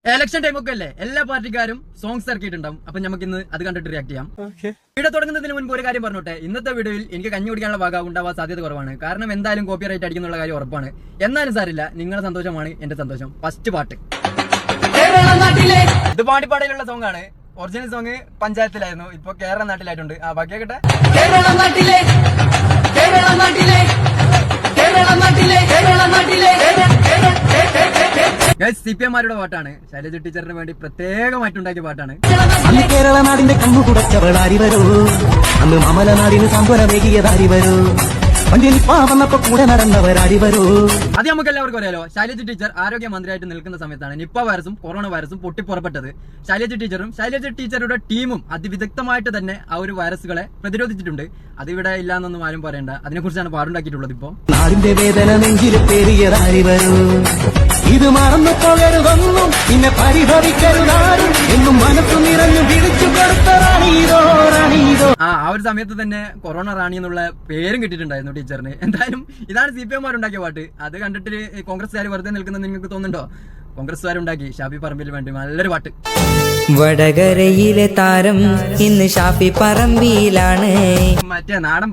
Election time ഒക്കെ അല്ലേ, എല്ലാ പാർട്ടിക്കാരും സോങ്സ് ഇറക്കിയിട്ടുണ്ടാവും. അപ്പൊ നമുക്ക് ഇന്ന് അത് കണ്ടിട്ട് റിയാക്ട് ചെയ്യാം. വീഡിയോ തുടങ്ങുന്നതിന് മുൻപ് ഒരു കാര്യം പറഞ്ഞോട്ടെ, ഇന്നത്തെ വീഡിയോയിൽ എനിക്ക് കഞ്ഞി കുടിക്കാനുള്ള ഭാഗം ഉണ്ടാവാൻ സാധ്യത കുറവാണ്. കാരണം എന്തായാലും കോപ്പിറൈറ്റ് അടിക്കുന്നുള്ള കാര്യം ഉറപ്പാണ്. എന്നാലും സാരില്ല, നിങ്ങളുടെ സന്തോഷമാണ് എന്റെ സന്തോഷം. ഫസ്റ്റ് പാട്ട് ഇത് പാണ്ടിപ്പാടയിലുള്ള സോങ് ആണ്. ഒറിജിനൽ സോങ് പഞ്ചായത്തിലായിരുന്നു, ഇപ്പൊ കേരള നാട്ടിലായിട്ടുണ്ട്. ആ ബാക്കിയൊക്കെ CPM-മാരുടെ പാട്ടാണ്. ശൈലജ ടീച്ചറിന് വേണ്ടി പ്രത്യേകമായിട്ടുണ്ടാക്കിയ പാട്ടാണ്. കേരള നാടിന്റെ കണ്ണു കുടച്ചവളാരി വരൂ, അന്ന് മമലനാടിന് സാന്ത്വനമേകിയതാരി വരൂ, വന്നപ്പോ കൂടെ നടന്നവരാരി വരൂ. അത് നമുക്ക് എല്ലാവർക്കും അറിയാലോ. ശൈലജ ടീച്ചർ ആരോഗ്യമന്ത്രിയായിട്ട് നിൽക്കുന്ന സമയത്താണ് നിപ്പ വൈറസും കൊറോണ വൈറസും പൊട്ടിപ്പുറപ്പെട്ടത്. ശൈലജ ടീച്ചറും ശൈലജ ടീച്ചറുടെ ടീമും അതിവിദഗ്ധമായിട്ട് തന്നെ ആ ഒരു വൈറസുകളെ പ്രതിരോധിച്ചിട്ടുണ്ട്. അതിവിടെ ഇല്ലാന്നൊന്നും ആരും പറയണ്ട. അതിനെക്കുറിച്ചാണ് പാടുണ്ടാക്കിയിട്ടുള്ളത്. ഇപ്പൊ നാടിന്റെ വേദന നെഞ്ചിൽ പേറിയതാരി വരൂ, ഇത് മറന്നു പോകരുതൊന്നും പിന്നെ പരിഭവിക്കരുതാരും എന്നും മനസ്സു നിറഞ്ഞു വിളിച്ചു കൊടുത്തോ. ആ ഒരു സമയത്ത് തന്നെ കൊറോണ റാണി എന്നുള്ള പേരും കിട്ടിയിട്ടുണ്ടായിരുന്നു ടീച്ചറിന്. എന്തായാലും ഇതാണ് CPM-മാരുണ്ടാക്കിയ പാട്ട്. അത് കണ്ടിട്ട് കോൺഗ്രസ്സുകാർ വെറുതെ നിൽക്കുന്നത് നിങ്ങൾക്ക് തോന്നുന്നുണ്ടോ? കോൺഗ്രസ്സുകാരുണ്ടാക്കി ഷാഫി പറമ്പിൽ വേണ്ടി നല്ലൊരു പാട്ട്. വടകരയിലെ താരം ഇന്ന് ഷാഫി പറമ്പിലാണ്. മറ്റേ നാടൻ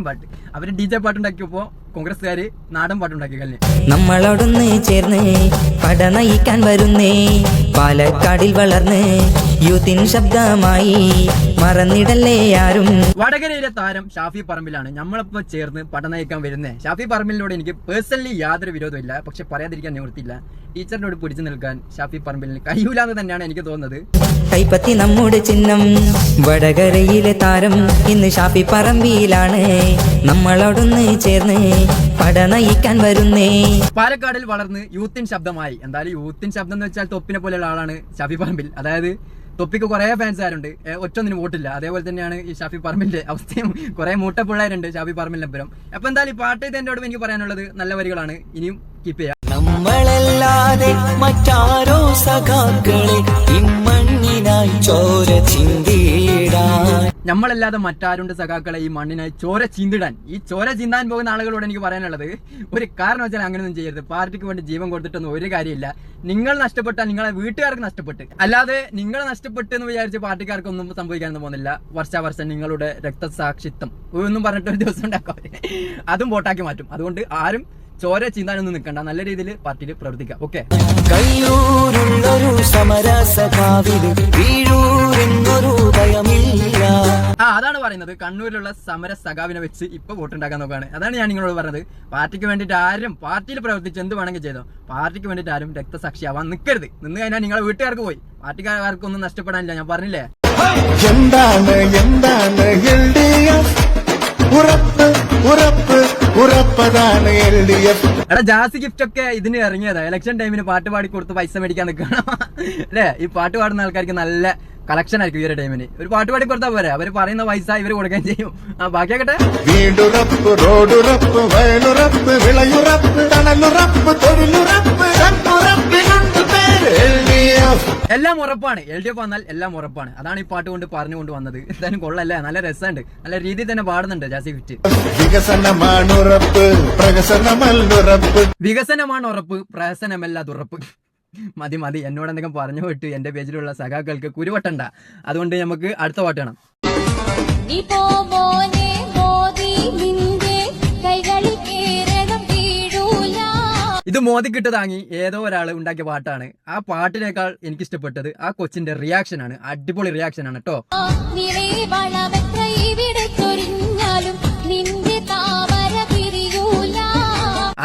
പാട്ട് അവര് DJ പാട്ടുണ്ടാക്കിയപ്പോ കോൺഗ്രസ്സുകാര് നാടൻ പാട്ടുണ്ടാക്കി. കല്ല് നമ്മളോടൊന്ന് ചേർന്ന് പട നയിക്കാൻ വരുന്നേ, പാലക്കാടിൽ വളർന്ന് യൂത്തിൻ ശബ്ദമായി മറന്നിടല്ലേ ആരും. വടകരയിലെ താരം ഷാഫി പറമ്പിലാണ് നമ്മളിപ്പോ ചേർന്ന് പട നയിക്കാൻ വരുന്നേ. ഷാഫി പറമ്പിലിനോട് എനിക്ക് പേഴ്സണലി യാതൊരു വിരോധമില്ല. പക്ഷെ പറയാതിരിക്കാൻ നിവൃത്തിയില്ല. ടീച്ചറിനോട് പിടിച്ചു നിൽക്കാൻ ഷാഫി പറമ്പിലിന് കഴിയൂലെന്ന് തന്നെയാണ് എനിക്ക് തോന്നുന്നത്. കൈപ്പത്തി നമ്മുടെ ചിഹ്നം, വടകരയിലെ താരം ഇന്ന് ഷാഫി പറമ്പിലാണ്. നമ്മളോടൊന്ന് ചേർന്ന് പട നയിക്കാൻ വരുന്നേ. പാലക്കാടിൽ വളർന്ന് യൂത്തിൻ ശബ്ദമായി. എന്തായാലും യൂത്തിൻ ശബ്ദം എന്ന് വെച്ചാൽ തൊപ്പിനെ പോലെയുള്ള ആളാണ് ഷാഫി പറമ്പിൽ. അതായത് തൊപ്പിക്ക് കുറെ ഫാൻസുകാരുണ്ട്, ഒറ്റൊന്നിന് വോട്ടില്ല. അതേപോലെ തന്നെയാണ് ഈ ഷാഫി പറമ്പിന്റെ അവസ്ഥയും. കുറെ മൂട്ടപ്പിള്ളേരുണ്ട് ഷാഫി പറമ്പിലിനപ്പുറം. അപ്പൊ എന്തായാലും ഈ പാട്ട് ഇതെന്നോട് എനിക്ക് പറയാനുള്ളത് നല്ല വരികളാണ്. ഇനിയും കീപ്പ് ചെയ്യാം. നമ്മളല്ലാതെ മറ്റാരോ സഖാക്കളെ ഇമ്മണ്ണിനായി ചോര ചിന്തിടാൻ, നമ്മളല്ലാതെ മറ്റാരുണ്ട് സഖാക്കളെ ഈ മണ്ണിനായി ചോര ചീന്തിടാൻ. ഈ ചോര ചീന്താൻ പോകുന്ന ആളുകളോട് എനിക്ക് പറയാനുള്ളത്, ഒരു കാരണം വെച്ചാൽ അങ്ങനെയൊന്നും ചെയ്യരുത്. പാർട്ടിക്ക് വേണ്ടി ജീവൻ കൊടുത്തിട്ടൊന്നും ഒരു കാര്യമില്ല. നിങ്ങൾ നഷ്ടപ്പെട്ടാൽ നിങ്ങളെ വീട്ടുകാർക്ക് നഷ്ടപ്പെട്ട്, അല്ലാതെ നിങ്ങൾ നഷ്ടപ്പെട്ടു എന്ന് വിചാരിച്ച് പാർട്ടിക്കാർക്കൊന്നും സംഭവിക്കാനൊന്നും പോകുന്നില്ല. വർഷം നിങ്ങളുടെ രക്തസാക്ഷിത്വം ഒന്നും പറഞ്ഞിട്ട് ഒരു ദിവസം ഉണ്ടാക്കാം, അതും വോട്ടാക്കി മാറ്റും. അതുകൊണ്ട് ആരും ചോര ചീന്താനൊന്നും നിൽക്കണ്ട. നല്ല രീതിയിൽ പാർട്ടിയിൽ പ്രവർത്തിക്കാം. ഓക്കെ. കയ്യൂരുള്ളൊരു സമരസഖാവില് വീഴൂരെന്നൊരു ഭയമില്ല. അതാണ് പറയുന്നത്. കണ്ണൂരിലുള്ള സമര സഖാവിനെ വെച്ച് ഇപ്പൊ വോട്ടുണ്ടാക്കാൻ നോക്കുകയാണ്. അതാണ് ഞാൻ നിങ്ങളോട് പറഞ്ഞത്. പാർട്ടിക്ക് വേണ്ടിയിട്ട് ആരും പാർട്ടിയിൽ പ്രവർത്തിച്ച് എന്ത് വേണമെങ്കിൽ ചെയ്തോ. പാർട്ടിക്ക് വേണ്ടിയിട്ട് ആരും രക്തസാക്ഷിയാവാൻ നിൽക്കരുത്. നിന്ന് കഴിഞ്ഞാൽ നിങ്ങളെ വീട്ടുകാർക്ക് പോയി, പാർട്ടിക്കാർക്കൊന്നും നഷ്ടപ്പെടാനില്ല. ഞാൻ പറഞ്ഞില്ലേ. എന്താണ് ഉറപ്പതാണ് LDF. എടാ ജാസി ഗിഫ്റ്റ് ഒക്കെ ഇതിന് ഇറങ്ങിയതാ. ഇലക്ഷൻ ടൈമിന് പാട്ട് പാടി കൊടുത്ത് പൈസ മേടിക്കാൻ നിൽക്കണം അല്ലേ? ഈ പാട്ട് പാടുന്ന ആൾക്കാർക്ക് നല്ല കളക്ഷൻ ആയിരിക്കും ഈ ഒരു ടൈമിന്. ഒരു പാട്ട് പാടി കൊടുത്താൽ പോരെ, അവര് പറയുന്ന പൈസ ഇവര് കൊടുക്കുകയും ചെയ്യും. ബാക്കിയാക്കട്ടെ. വീടുറപ്പ്, റോഡുറപ്പ്, വയലുറപ്പ്, വിളയുറപ്പ്, തണലുറപ്പ്, തൊഴിലുറപ്പ്, എല്ലാം ഉറപ്പാണ്. LDF വന്നാൽ എല്ലാം ഉറപ്പാണ്. അതാണ് ഈ പാട്ട് കൊണ്ട് പറഞ്ഞുകൊണ്ട് വന്നത്. എന്തായാലും കൊള്ളല്ലേ, നല്ല രസമുണ്ട്. നല്ല രീതിയിൽ തന്നെ പാടുന്നുണ്ട് ജാസി ഗിഫ്റ്റ്. വികസനമാണ് ഉറപ്പ്, പ്രഹസനമല്ലുറപ്പ്. വികസനമാണ് ഉറപ്പ്, പ്രഹസനമല്ലാതുറപ്പ്. മതി. എന്നോട് എന്തെങ്കിലും പറഞ്ഞു വിട്ട് എന്റെ പേജിലുള്ള സഖാക്കൾക്ക് കുരുവട്ടണ്ട. അതുകൊണ്ട് നമുക്ക് അടുത്ത പാട്ട് കാണാം. ഇത് മോദിക്കിട്ട് താങ്ങി ഏതോ ഒരാൾ ഉണ്ടാക്കിയ പാട്ടാണ്. ആ പാട്ടിനേക്കാൾ എനിക്ക് ഇഷ്ടപ്പെട്ടത് ആ കൊച്ചിന്റെ റിയാക്ഷൻ ആണ്. അടിപൊളി റിയാക്ഷൻ ആണ് കേട്ടോ.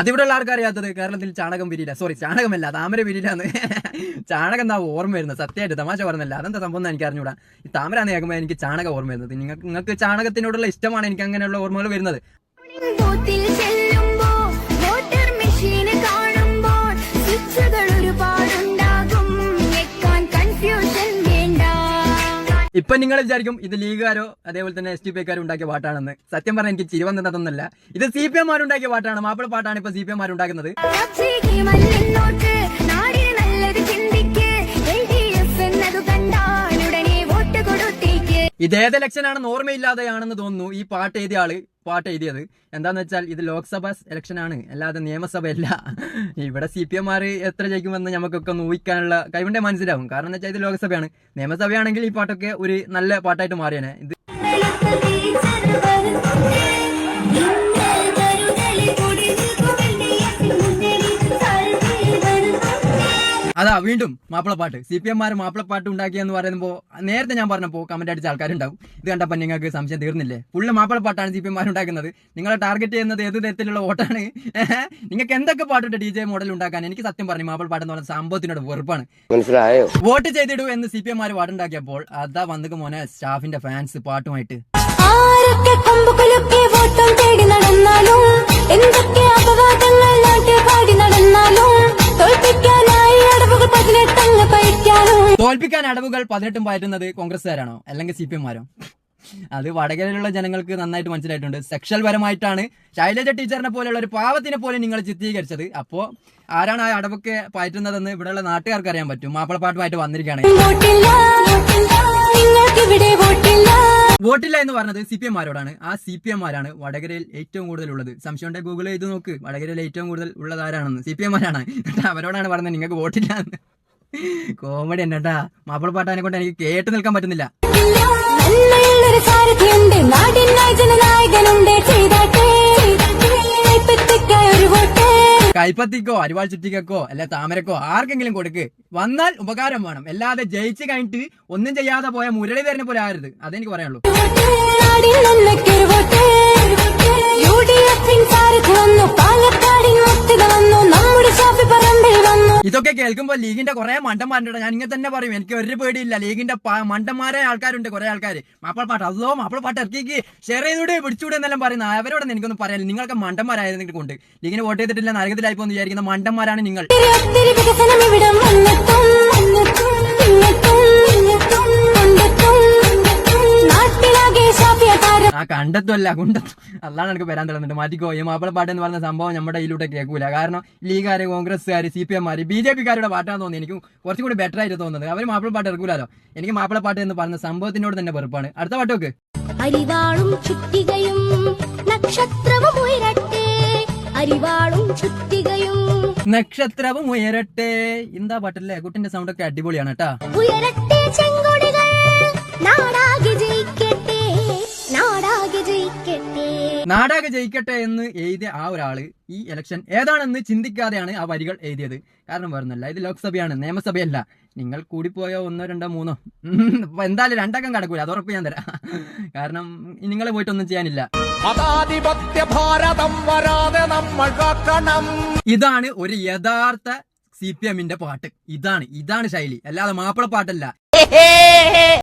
അതിവിടെയുള്ള ആൾക്കറിയാത്തത് കേരളത്തിൽ ചാണകം വിരിയില്ല, സോറി ചാണകമല്ല താമര വിരിയില്ലാന്ന്. ചാണകം എന്താ ഓർമ്മ വരുന്നത്? സത്യമായിട്ട് തമാശ പറഞ്ഞല്ല. അതെന്താ സംഭവം എനിക്ക് അറിഞ്ഞൂടാ. ഈ താമര എന്ന് കേൾക്കുമ്പോൾ എനിക്ക് ചാണകം ഓർമ്മ വരുന്നത്. നിങ്ങൾക്ക് ചാണകത്തിനോടുള്ള ഇഷ്ടമാണ് എനിക്ക് അങ്ങനെയുള്ള ഓർമ്മകൾ വരുന്നത്. ഇപ്പൊ നിങ്ങൾ വിചാരിക്കും ഇത് ലീഗുകാരോ അതേപോലെ തന്നെ SDPക്കാരോ ഉണ്ടാക്കിയ പാട്ടാണെന്ന്. സത്യം പറഞ്ഞാൽ എനിക്ക് ചിരി വന്നതൊന്നല്ല. ഇത് CPM-മാരുണ്ടാക്കിയ പാട്ടാണ്. മാപ്പിള പാട്ടാണ് ഇപ്പൊ CPM-മാരുണ്ടാക്കുന്നത്. ഇതേത് ഇലക്ഷൻ ആണെന്ന് ഓർമ്മയില്ലാതെയാണെന്ന് തോന്നുന്നു ഈ പാട്ട് എഴുതിയ ആള് പാട്ട് എഴുതിയത്. എന്താന്ന് വെച്ചാൽ ഇത് ലോക്സഭ ഇലക്ഷൻ ആണ്, അല്ലാതെ നിയമസഭയല്ല. ഇവിടെ CPM എത്ര ജയിക്കുമെന്ന് നമുക്കൊക്കെ ഒന്ന് ഊഹിക്കാനുള്ള കഴിവുണ്ടേ മനസ്സിലാവും. കാരണം എന്ന് വെച്ചാൽ ഇത് ലോക്സഭയാണ്. നിയമസഭയാണെങ്കിൽ ഈ പാട്ടൊക്കെ ഒരു നല്ല പാട്ടായിട്ട് മാറിയാണ്. ഇത് അതാ വീണ്ടും മാപ്പിളപ്പാട്ട്. CPM മാപ്പിളപ്പാട്ട് ഉണ്ടാക്കിയെന്ന് പറയുമ്പോൾ നേരത്തെ ഞാൻ പറഞ്ഞപ്പോൾ കമന്റ് അടിച്ച ആൾക്കാരുണ്ടാവും. ഇത് കണ്ടപ്പോൾ നിങ്ങൾക്ക് സംശയം തീർന്നില്ലേ? ഫുള്ള് മാപ്പിളപ്പാട്ടാണ് CPM ഉണ്ടാക്കുന്നത്. നിങ്ങളെ ടാർഗറ്റ് ചെയ്യുന്നത് ഏത് തരത്തിലുള്ള വോട്ടാണ്? നിങ്ങൾക്ക് എന്തൊക്കെ പാട്ടുണ്ട് DJ മോഡൽ ഉണ്ടാക്കാൻ? എനിക്ക് സത്യം പറഞ്ഞു മാപ്പിളപ്പാട്ട് എന്ന് പറഞ്ഞ സംഭവത്തിനോട് വെറുപ്പാണ്. മനസ്സിലായോ? വോട്ട് ചെയ്തിടൂ എന്ന് CPM പാട്ടുണ്ടാക്കിയപ്പോൾ അതാ വന്നിക്ക് മോനെ സ്റ്റാഫിന്റെ ഫാൻസ് പാട്ടുമായിട്ട്. ആരൊക്കെ കൊമ്പുകളൊക്കെ വോട്ടം തേടി നടന്നാലും എന്തൊക്കെ അപവാദങ്ങൾ നാട്ടിൽ പാടി നടന്നാലും തോൽപ്പിക്കാനായി അടവുകൾ 18 പയറ്റാനും. തോൽപ്പിക്കാൻ അടവുകൾ 18 പയറ്റുന്നത് കോൺഗ്രസ്സുകാരാണോ അല്ലെങ്കിൽ CPM? അത് വടകരയിലുള്ള ജനങ്ങൾക്ക് നന്നായിട്ട് മനസ്സിലായിട്ടുണ്ട്. സെക്ഷൽ പരമായിട്ടാണ് ശൈലജ ടീച്ചറിനെ പോലെയുള്ള ഒരു പാവത്തിനെ പോലെ നിങ്ങൾ ചിത്രീകരിച്ചത്. അപ്പോ ആരാണ് ആ അടവൊക്കെ പയറ്റുന്നതെന്ന് ഇവിടെയുള്ള നാട്ടുകാർക്ക് അറിയാൻ പറ്റും. മാപ്പിളപ്പാട്ടുമായിട്ട് വന്നിരിക്കുകയാണ്. വോട്ടില്ല എന്ന് പറഞ്ഞത് CPM ആ CPM വടകരയിൽ ഏറ്റവും കൂടുതൽ ഉള്ളത്. സംശയം ഉണ്ടെങ്കിൽ ഗൂഗിൾ ചെയ്ത് നോക്ക്. വടകരയിൽ ഏറ്റവും കൂടുതൽ ഉള്ളത് ആരാണെന്ന് CPM അവരോടാണ് പറഞ്ഞത് നിങ്ങൾക്ക് വോട്ടില്ല എന്ന്. കോമഡി എന്നട്ടാ. മാപ്പിളപ്പാട്ടാനെ കൊണ്ട് എനിക്ക് കേട്ട് നിൽക്കാൻ പറ്റുന്നില്ല. കൈപ്പത്തിക്കോ അരിവാൾ ചുറ്റിക്കോ അല്ലെ താമരക്കോ ആർക്കെങ്കിലും കൊടുക്ക്. വന്നാൽ ഉപകാരം വേണം, അല്ലാതെ ജയിച്ചു കഴിഞ്ഞിട്ട് ഒന്നും ചെയ്യാതെ പോയ മുരളീധരനെ പോലെ ആരുത്. അതെനിക്ക് പറയാനുള്ളൂ. ഇതൊക്കെ കേൾക്കുമ്പോൾ ലീഗിന്റെ കുറെ മണ്ടന്മാരുണ്ട്. ഞാൻ ഇങ്ങനെ തന്നെ പറയും, എനിക്ക് ഒരു പേടിയില്ല. ലീഗിന്റെ മണ്ടന്മാരായ ആൾക്കാരുണ്ട്, കുറെ ആൾക്കാർ. മാപ്പിളപ്പാട്ട് അതോ മാപ്പിളപ്പാട്ട് ഇറക്കിക്ക് ഷെയർ ചെയ്തൂടെ പിടിച്ചൂടെ എന്നെല്ലാം പറയുന്ന അവരോടൊന്നും എനിക്കൊന്നും പറയാനില്ല. നിങ്ങൾക്ക് മണ്ടന്മാരായതിനെ കൊണ്ട് ലീഗിന് വോട്ട് ചെയ്തിട്ടില്ല നരകത്തിലായി പോകുന്ന വിചാരിക്കുന്ന മണ്ടന്മാരാണ് നിങ്ങൾ. ആ കണ്ടെത്തുമല്ല കുണ്ടെത്തും. അതാണ് എനിക്ക് വരാൻ തുടങ്ങുന്നുണ്ട്. മാറ്റിക്കോ. ഈ മാപ്പിളപ്പാട്ട് എന്ന് പറഞ്ഞ സംഭവം നമ്മുടെ ഇതിലൂടെ കേൾക്കൂല. കാരണം ലീഗുകാര്, കോൺഗ്രസ്സുകാർ, CPM, BJP-കാരുടെ പാട്ടാന്ന് തോന്നി. എനിക്ക് കുറച്ചും കൂടി ബെറ്റർ ആയിട്ട് തോന്നുന്നത്. അവർ മാപ്പിളപ്പാട്ട് ഇറക്കൂലോ. എനിക്ക് മാപ്പിളപ്പാട്ട് എന്ന് പറഞ്ഞ സംഭവത്തിനോട് തന്നെ വെറുപ്പാണ്. അടുത്ത പാട്ട് നോക്ക്. അരിവാളും ചുറ്റികയും നക്ഷത്രവും ഉയരട്ടെ, അരിവാളും ചുറ്റികയും നക്ഷത്രവും ഉയരട്ടെ. എന്താ പാട്ടല്ലേ? കുട്ടിന്റെ സൗണ്ട് ഒക്കെ അടിപൊളിയാണ് കേട്ടാ. ഉയരട്ടെ ചെങ്കൊടികൾ, നാടാകെ ജയിക്കട്ടെ, നാടാകെ ജയിക്കട്ടെ. നാടാകെ ജയിക്കട്ടെ എന്ന് എഴുതിയ ആ ഒരാള് ഈ ഇലക്ഷൻ ഏതാണെന്ന് ചിന്തിക്കാതെയാണ് ആ വരികൾ എഴുതിയത്. കാരണം വേറൊന്നല്ല, ഇത് ലോക്സഭയാണ്, നിയമസഭയല്ല. നിങ്ങൾ കൂടിപ്പോയോ 1, 2, 3 എന്തായാലും 2 അക്കം കടക്കൂല, അത് ഉറപ്പ് ഞാൻ തരാം. കാരണം നിങ്ങൾ പോയിട്ടൊന്നും ചെയ്യാനില്ല. ഭാരതം വരാതെ നമ്മൾ കാക്കണം. ഇതാണ് ഒരു യഥാർത്ഥ CPM പാട്ട്. ഇതാണ് ശൈലി, അല്ലാതെ മാപ്പിള പാട്ടല്ല.